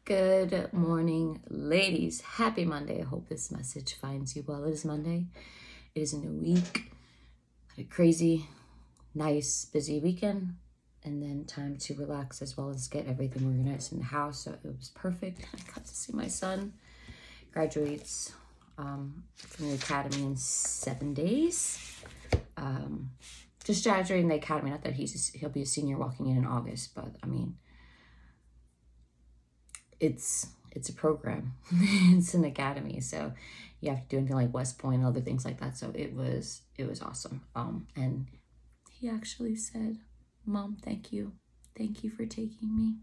Good morning, ladies. Happy Monday. I hope this message finds you well. It is Monday. It is a new week. Had a crazy, nice, busy weekend. And then time to relax as well as get everything organized in the house. So it was perfect. I got to see my son. Graduates from the academy in 7 days. Just graduating the academy. Not that he'll be a senior walking in August. But I mean, it's a program. It's an academy, so you have to do anything like West Point and other things like that. So it was awesome. And he actually said, "Mom, thank you for taking me.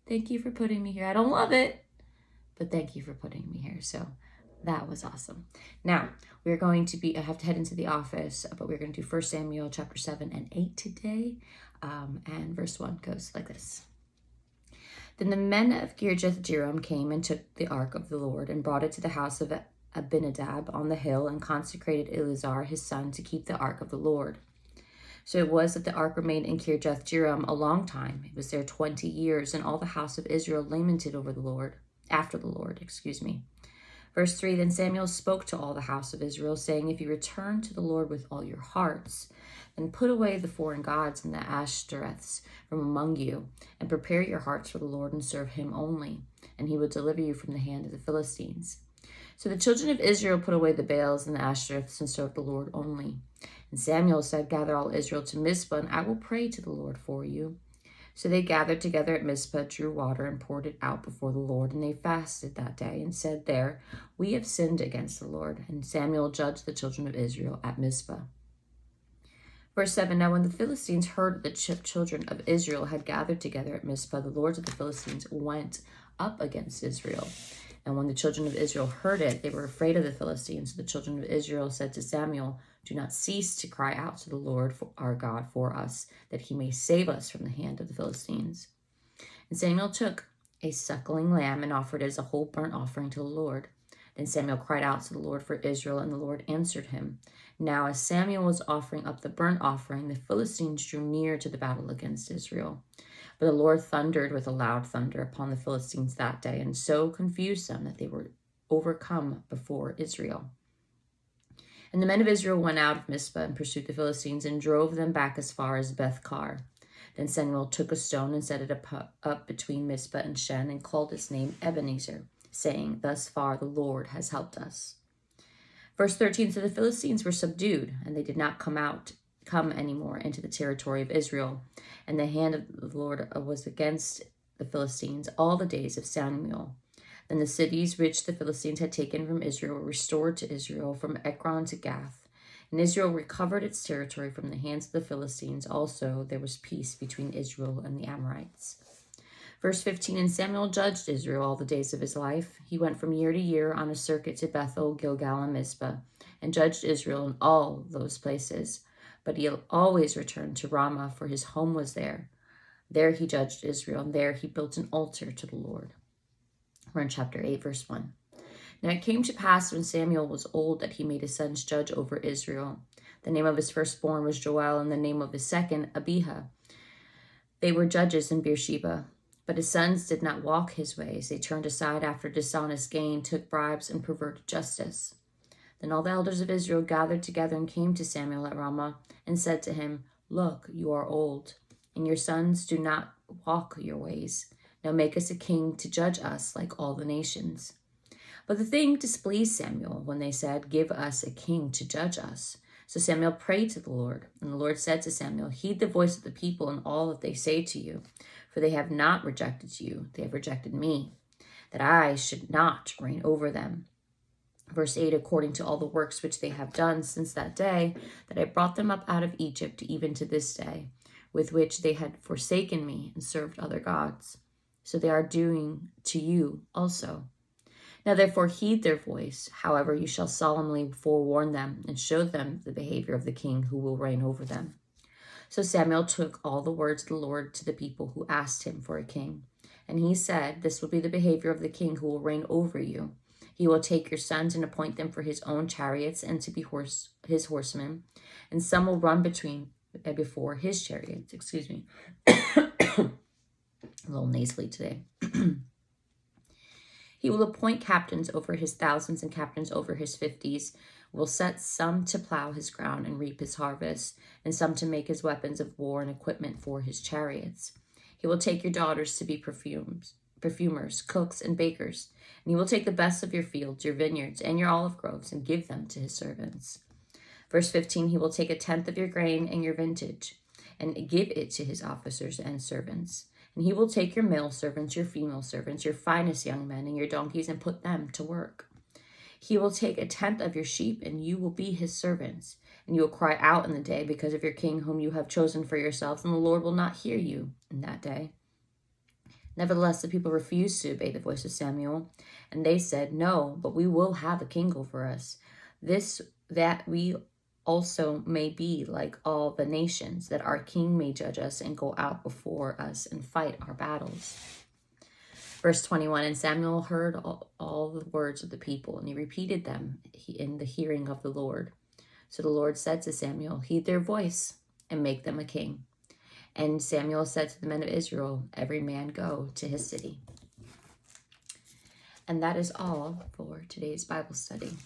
Thank you for putting me here. I don't love it, but thank you for putting me here." So that was awesome. Now we're going to I have to head into the office, but we're going to do 1 Samuel chapter 7 and 8 today. And verse 1 goes like this. Then the men of Jerusalem came and took the ark of the Lord and brought it to the house of Abinadab on the hill and consecrated Eleazar his son to keep the ark of the Lord. So it was that the ark remained in Jerusalem a long time. It was there 20 years, and all the house of Israel lamented after the Lord. Verse 3, then Samuel spoke to all the house of Israel, saying, if you return to the Lord with all your hearts, then put away the foreign gods and the Ashtoreths from among you, and prepare your hearts for the Lord and serve him only, and he will deliver you from the hand of the Philistines. So the children of Israel put away the Baals and the Ashtoreths and served the Lord only. And Samuel said, gather all Israel to Mizpah, and I will pray to the Lord for you. So they gathered together at Mizpah, drew water, and poured it out before the Lord. And they fasted that day and said there, we have sinned against the Lord. And Samuel judged the children of Israel at Mizpah. Verse 7, now when the Philistines heard that the children of Israel had gathered together at Mizpah, the lords of the Philistines went up against Israel. And when the children of Israel heard it, they were afraid of the Philistines. So the children of Israel said to Samuel, do not cease to cry out to the Lord our God for us, that he may save us from the hand of the Philistines. And Samuel took a suckling lamb and offered it as a whole burnt offering to the Lord. Then Samuel cried out to the Lord for Israel, and the Lord answered him. Now as Samuel was offering up the burnt offering, the Philistines drew near to the battle against Israel. But the Lord thundered with a loud thunder upon the Philistines that day, and so confused them that they were overcome before Israel. And the men of Israel went out of Mizpah and pursued the Philistines and drove them back as far as Beth-kar. Then Samuel took a stone and set it up between Mizpah and Shen and called its name Ebenezer, saying, thus far the Lord has helped us. Verse 13, so the Philistines were subdued, and they did not come anymore into the territory of Israel. And the hand of the Lord was against the Philistines all the days of Samuel. Then the cities which the Philistines had taken from Israel were restored to Israel from Ekron to Gath. And Israel recovered its territory from the hands of the Philistines. Also there was peace between Israel and the Amorites. Verse 15, and Samuel judged Israel all the days of his life. He went from year to year on a circuit to Bethel, Gilgal, and Mizpah, and judged Israel in all those places. But he always returned to Ramah, for his home was there. There he judged Israel, and there he built an altar to the Lord. We're in chapter 8, verse 1. Now it came to pass when Samuel was old that he made his sons judge over Israel. The name of his firstborn was Joel, and the name of his second, Abijah. They were judges in Beersheba. But his sons did not walk his ways. They turned aside after dishonest gain, took bribes, and perverted justice. Then all the elders of Israel gathered together and came to Samuel at Ramah and said to him, look, you are old, and your sons do not walk your ways. Now make us a king to judge us like all the nations. But the thing displeased Samuel when they said, give us a king to judge us. So Samuel prayed to the Lord, and the Lord said to Samuel, heed the voice of the people in all that they say to you, for they have not rejected you, they have rejected me, that I should not reign over them. Verse 8, according to all the works which they have done since that day, that I brought them up out of Egypt, even to this day, with which they had forsaken me and served other gods. So they are doing to you also. Now therefore heed their voice. However, you shall solemnly forewarn them and show them the behavior of the king who will reign over them. So Samuel took all the words of the Lord to the people who asked him for a king. And he said, this will be the behavior of the king who will reign over you. He will take your sons and appoint them for his own chariots and to be his horsemen. And some will run before his chariots. A little nasally today. He will appoint captains over his thousands and captains over his 50s, will set some to plow his ground and reap his harvest, and some to make his weapons of war and equipment for his chariots. He will take your daughters to be perfumers, cooks, and bakers, and he will take the best of your fields, your vineyards, and your olive groves, and give them to his servants. Verse 15, he will take a tenth of your grain and your vintage, and give it to his officers and servants. And he will take your male servants, your female servants, your finest young men, and your donkeys, and put them to work. He will take a tenth of your sheep, and you will be his servants. And you will cry out in the day because of your king whom you have chosen for yourselves, and the Lord will not hear you in that day. Nevertheless, the people refused to obey the voice of Samuel, and they said, "No, but we will have a king over us, that we also may be like all the nations, that our king may judge us and go out before us and fight our battles." Verse 21, and Samuel heard all the words of the people, and he repeated them in the hearing of the Lord. So the Lord said to Samuel, "Heed their voice and make them a king." And Samuel said to the men of Israel, "Every man go to his city." And that is all for today's Bible study.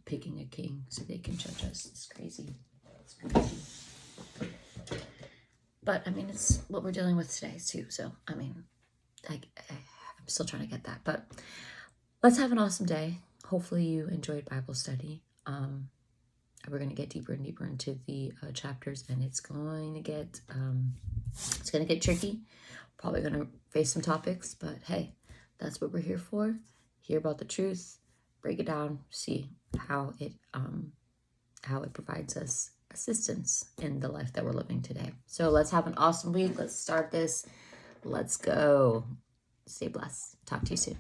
Picking a king so they can judge us. It's crazy. It's crazy. But, I mean, it's what we're dealing with today, too. So, I mean, I'm still trying to get that. But let's have an awesome day. Hopefully you enjoyed Bible study. We're going to get deeper and deeper into the chapters, and it's going to get tricky. Probably going to face some topics, but hey, that's what we're here for. Hear about the truth, break it down, see how it provides us assistance in the life that we're living today. So let's have an awesome week. Let's start this. Let's go. Stay blessed. Talk to you soon.